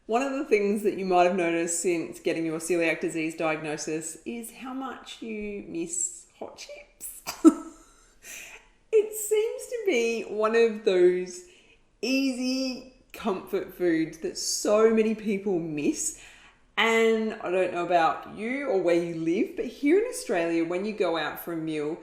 One of the things that you might have noticed since getting your celiac disease diagnosis is how much you miss hot chips. It seems to be one of those easy comfort foods that so many people miss. And I don't know about you or where you live, but here in Australia, when you go out for a meal,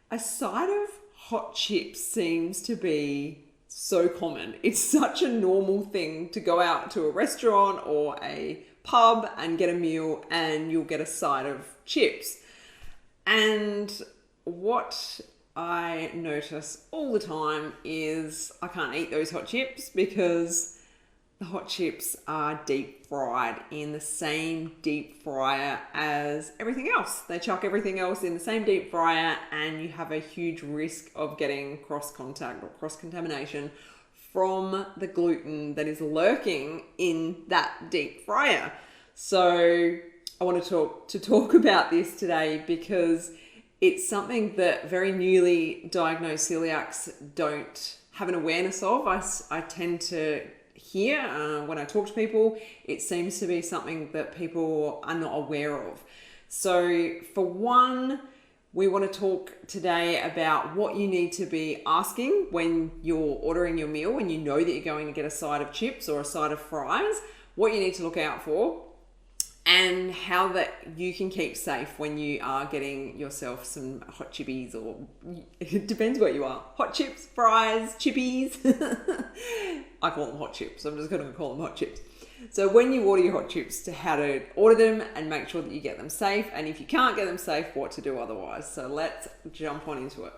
a side of hot chips seems to be so common. It's such a normal thing to go out to a restaurant or a pub and get a meal and you'll get a side of chips. And what I notice all the time is I can't eat those hot chips because the hot chips are deep fried in the same deep fryer as everything else. They chuck everything else in the same deep fryer and you have a huge risk of getting cross-contact or cross-contamination from the gluten that is lurking in that deep fryer. So I want to talk about this today because it's something that very newly diagnosed celiacs don't have an awareness of. I tend to hear when I talk to people, it seems to be something that people are not aware of. So for one, we want to talk today about what you need to be asking when you're ordering your meal, when you know that you're going to get a side of chips or a side of fries, what you need to look out for, and how that you can keep safe when you are getting yourself some hot chippies, or it depends what you are. Hot chips, fries, chippies. I call them hot chips. I'm just going to call them hot chips. So when you order your hot chips, to how to order them and make sure that you get them safe. And if you can't get them safe, what to do otherwise. So let's jump on into it.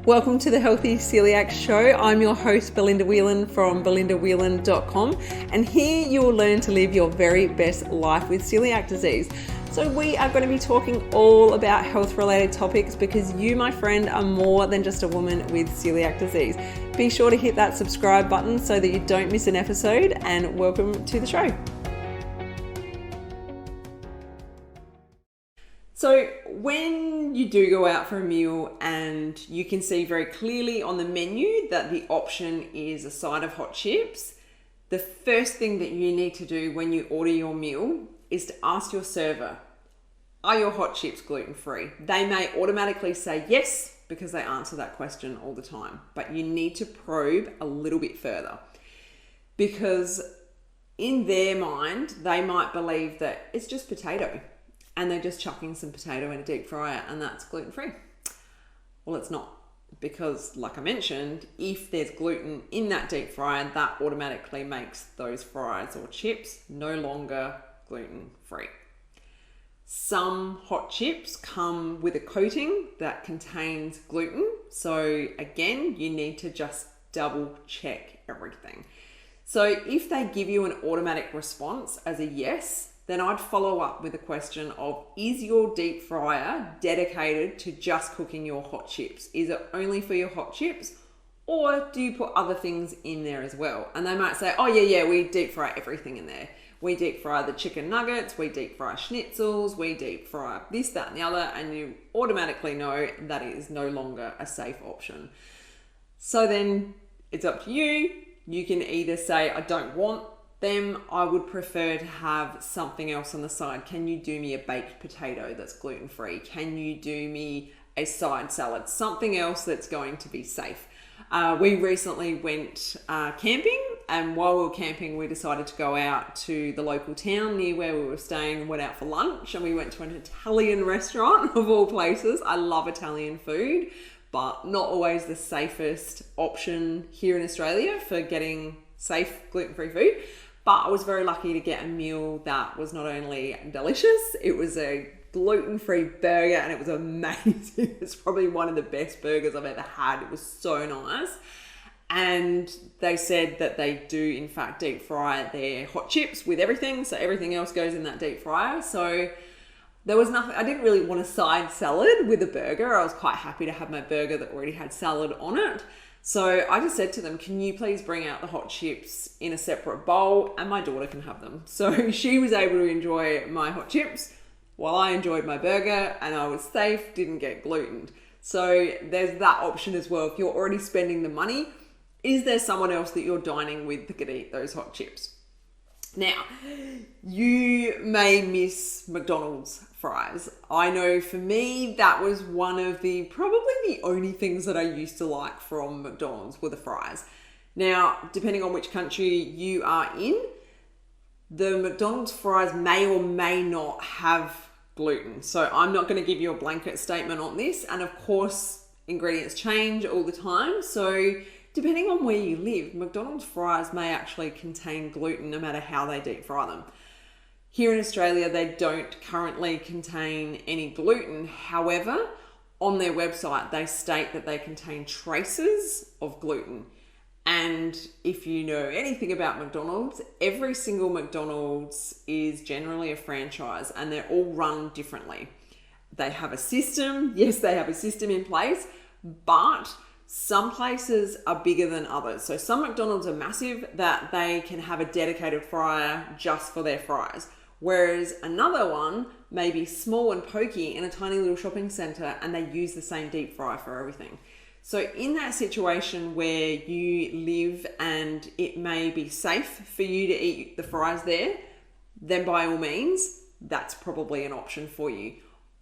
Welcome to the Healthy Celiac Show. I'm your host, Belinda Whelan from belindawhelan.com, and here you will learn to live your very best life with celiac disease. So we are going to be talking all about health-related topics because you, my friend, are more than just a woman with celiac disease. Be sure to hit that subscribe button so that you don't miss an episode, and welcome to the show. So when you do go out for a meal and you can see very clearly on the menu that the option is a side of hot chips, the first thing that you need to do when you order your meal is to ask your server, are your hot chips gluten-free? They may automatically say yes because they answer that question all the time, but you need to probe a little bit further because in their mind, they might believe that it's just potato and they're just chucking some potato in a deep fryer and that's gluten-free. Well, it's not, because like I mentioned, if there's gluten in that deep fryer, that automatically makes those fries or chips no longer gluten-free. Some hot chips come with a coating that contains gluten. So again, you need to just double check everything. So if they give you an automatic response as a yes, then I'd follow up with a question of, is your deep fryer dedicated to just cooking your hot chips? Is it only for your hot chips, or do you put other things in there as well? And they might say, oh yeah, we deep fry everything in there. We deep fry the chicken nuggets, we deep fry schnitzels, we deep fry this, that, and the other, and you automatically know that it is no longer a safe option. So then it's up to you. You can either say, I don't want them, I would prefer to have something else on the side. Can you do me a baked potato that's gluten-free? Can you do me a side salad? Something else that's going to be safe. We recently went camping, and while we were camping, we decided to go out to the local town near where we were staying and went out for lunch, and we went to an Italian restaurant of all places. I love Italian food, but not always the safest option here in Australia for getting safe gluten-free food. But I was very lucky to get a meal that was not only delicious, it was a gluten-free burger and it was amazing. It's probably one of the best burgers I've ever had. It was so nice. And they said that they do in fact deep fry their hot chips with everything. So everything else goes in that deep fryer. So there was nothing, I didn't really want a side salad with a burger. I was quite happy to have my burger that already had salad on it. So I just said to them, can you please bring out the hot chips in a separate bowl and my daughter can have them. So she was able to enjoy my hot chips while I enjoyed my burger and I was safe, didn't get glutened. So there's that option as well. If you're already spending the money, is there someone else that you're dining with that could eat those hot chips? Now, you may miss McDonald's fries. I know for me, that was one of probably the only things that I used to like from McDonald's were the fries. Now, depending on which country you are in, the McDonald's fries may or may not have gluten. So I'm not going to give you a blanket statement on this. And of course, ingredients change all the time. So depending on where you live, McDonald's fries may actually contain gluten no matter how they deep fry them. Here in Australia, they don't currently contain any gluten. However, on their website, they state that they contain traces of gluten. And if you know anything about McDonald's, every single McDonald's is generally a franchise and they're all run differently. They have a system. Yes, they have a system in place, but some places are bigger than others. So some McDonald's are massive that they can have a dedicated fryer just for their fries. Whereas another one may be small and pokey in a tiny little shopping center and they use the same deep fry for everything. So in that situation where you live and it may be safe for you to eat the fries there, then by all means, that's probably an option for you.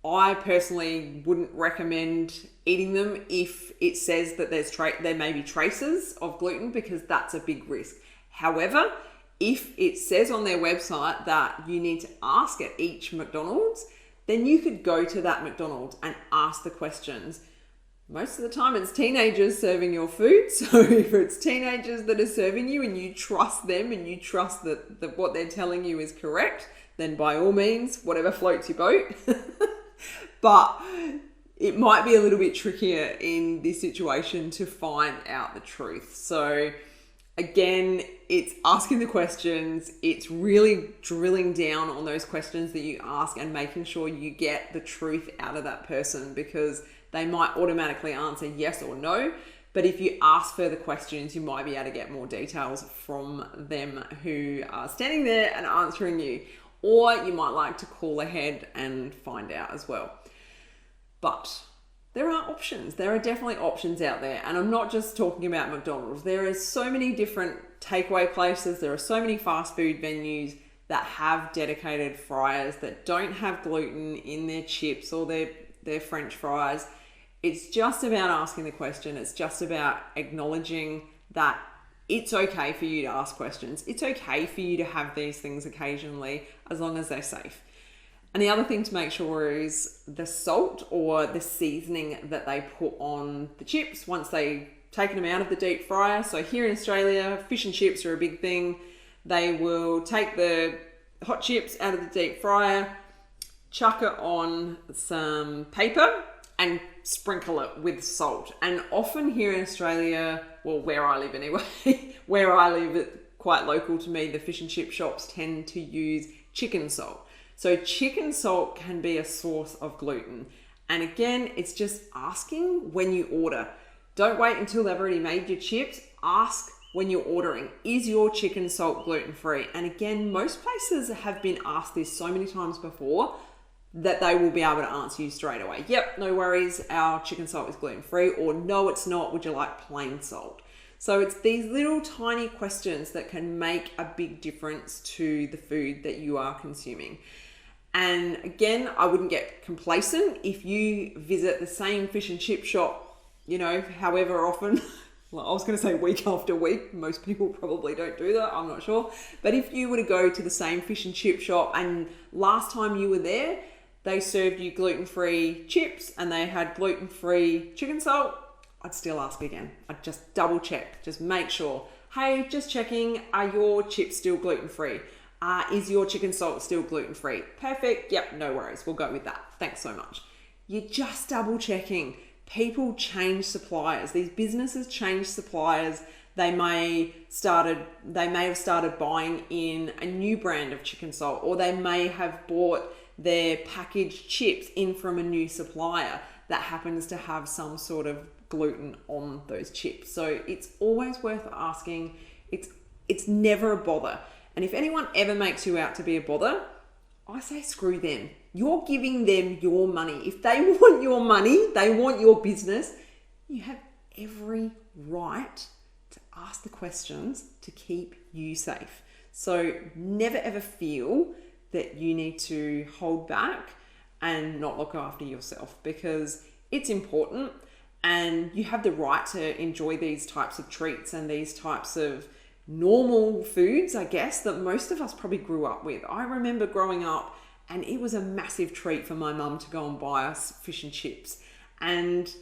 I personally wouldn't recommend eating them if it says that there may be traces of gluten, because that's a big risk. However, if it says on their website that you need to ask at each McDonald's, then you could go to that McDonald's and ask the questions. Most of the time it's teenagers serving your food. So if it's teenagers that are serving you and you trust them and you trust that what they're telling you is correct, then by all means, whatever floats your boat. But it might be a little bit trickier in this situation to find out the truth. So again, it's asking the questions. It's really drilling down on those questions that you ask and making sure you get the truth out of that person, because they might automatically answer yes or no. But if you ask further questions, you might be able to get more details from them who are standing there and answering you. Or you might like to call ahead and find out as well. But there are options. There are definitely options out there. And I'm not just talking about McDonald's. There are so many different takeaway places. There are so many fast food venues that have dedicated fryers that don't have gluten in their chips or their French fries. It's just about asking the question. It's just about acknowledging that it's okay for you to ask questions. It's okay for you to have these things occasionally, as long as they're safe. And the other thing to make sure is the salt or the seasoning that they put on the chips once they've taken them out of the deep fryer. So here in Australia, fish and chips are a big thing. They will take the hot chips out of the deep fryer, chuck it on some paper and sprinkle it with salt. And often here in Australia, well, where I live anyway, where I live, it's quite local to me, the fish and chip shops tend to use chicken salt. So chicken salt can be a source of gluten. And again, it's just asking when you order. Don't wait until they've already made your chips. Ask when you're ordering, is your chicken salt gluten-free? And again, most places have been asked this so many times before that they will be able to answer you straight away. Yep, no worries, our chicken salt is gluten-free, or no, it's not, would you like plain salt? So it's these little tiny questions that can make a big difference to the food that you are consuming. And again, I wouldn't get complacent if you visit the same fish and chip shop, however often. Well, I was going to say week after week. Most people probably don't do that. I'm not sure. But if you were to go to the same fish and chip shop and last time you were there, they served you gluten-free chips and they had gluten-free chicken salt, I'd still ask again. I'd just double check, just make sure. Hey, just checking, are your chips still gluten-free? Is your chicken salt still gluten-free? Perfect. Yep, no worries. We'll go with that. Thanks so much. You're just double checking. People change suppliers. These businesses change suppliers. They may have started buying in a new brand of chicken salt, or they may have bought their packaged chips in from a new supplier that happens to have some sort of gluten on those chips. So it's always worth asking. It's never a bother. And if anyone ever makes you out to be a bother, I say screw them. You're giving them your money. If they want your money, they want your business, you have every right to ask the questions to keep you safe. So never ever feel that you need to hold back and not look after yourself, because it's important and you have the right to enjoy these types of treats and these types of normal foods, I guess, that most of us probably grew up with. I remember growing up and it was a massive treat for my mum to go and buy us fish and chips. And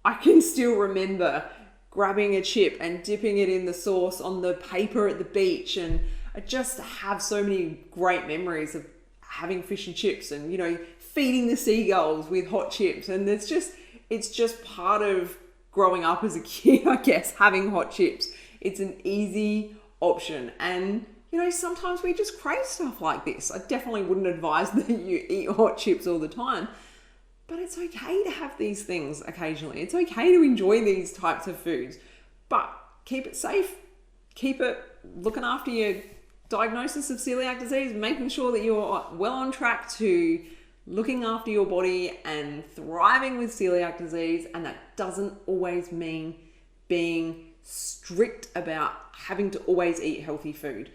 I can still remember grabbing a chip and dipping it in the sauce on the paper at the beach. And I just have so many great memories of having fish and chips and, you know, feeding the seagulls with hot chips. And it's just part of growing up as a kid, I guess, having hot chips. It's an easy option. And, you know, sometimes we just crave stuff like this. I definitely wouldn't advise that you eat hot chips all the time, but it's okay to have these things occasionally. It's okay to enjoy these types of foods, but keep it safe. Keep it looking after your diagnosis of celiac disease, making sure that you're well on track to looking after your body and thriving with celiac disease. And that doesn't always mean being strict about having to always eat healthy food.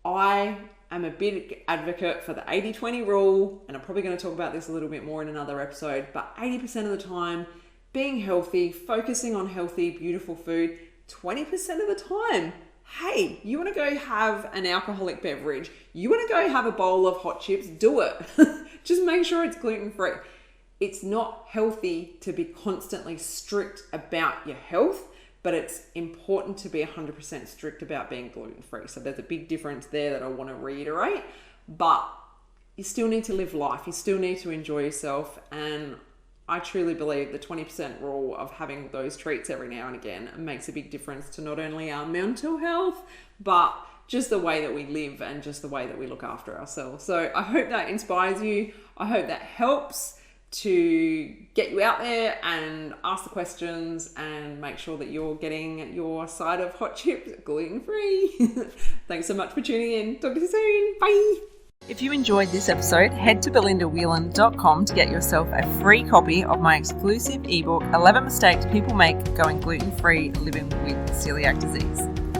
I am a big advocate for the 80-20 rule, and I'm probably going to talk about this a little bit more in another episode, but 80% of the time being healthy, focusing on healthy, beautiful food. 20% of the time, hey, you want to go have an alcoholic beverage, you want to go have a bowl of hot chips, do it. Just make sure it's gluten-free. It's not healthy to be constantly strict about your health, but it's important to be 100% strict about being gluten-free. So there's a big difference there that I want to reiterate, but you still need to live life. You still need to enjoy yourself. And I truly believe the 20% rule of having those treats every now and again makes a big difference to not only our mental health, but just the way that we live and just the way that we look after ourselves. So I hope that inspires you. I hope that helps to get you out there and ask the questions and make sure that you're getting your side of hot chips gluten-free. Thanks so much for tuning in. Talk to you soon. Bye. If you enjoyed this episode, head to belindawhelan.com to get yourself a free copy of my exclusive ebook, 11 Mistakes People Make Going Gluten-Free Living with Celiac Disease.